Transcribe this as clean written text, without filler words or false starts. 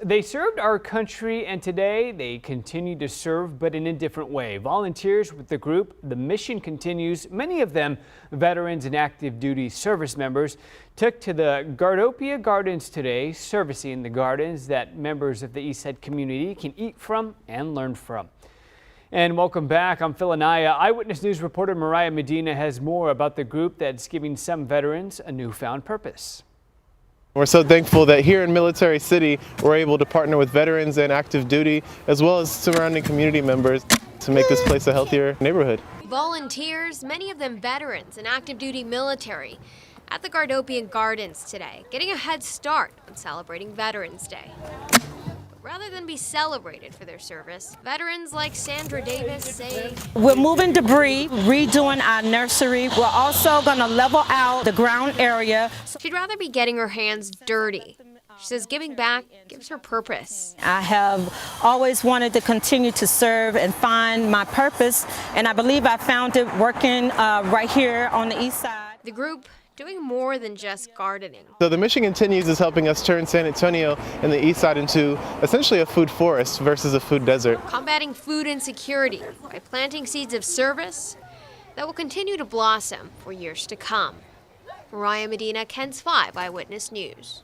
They served our country, and today they continue to serve, but in a different way. Volunteers with the group, the mission continues. Many of them veterans and active duty service members took to the Gardopia Gardens today, servicing the gardens that members of the Eastside community can eat from and learn from. And welcome back. I'm Phil Anaya. Eyewitness News reporter Mariah Medina has more about the group that's giving some veterans a newfound purpose. We're so thankful that here in Military City, we're able to partner with veterans and active duty, as well as surrounding community members to make this place a healthier neighborhood. Volunteers, many of them veterans and active duty military, at the Gardopia Gardens today, getting a head start on celebrating Veterans Day. Rather than be celebrated for their service, veterans like Sandra Davis say, we're moving debris, redoing our nursery. We're also going to level out the ground area. She'd rather be getting her hands dirty. She says giving back gives her purpose. I have always wanted to continue to serve and find my purpose, and I believe I found it working right here on the east side. The group doing more than just gardening. So the mission continues is helping us turn San Antonio and the east side into essentially a food forest versus a food desert. Combating food insecurity by planting seeds of service that will continue to blossom for years to come. Mariah Medina, KENS 5 Eyewitness News.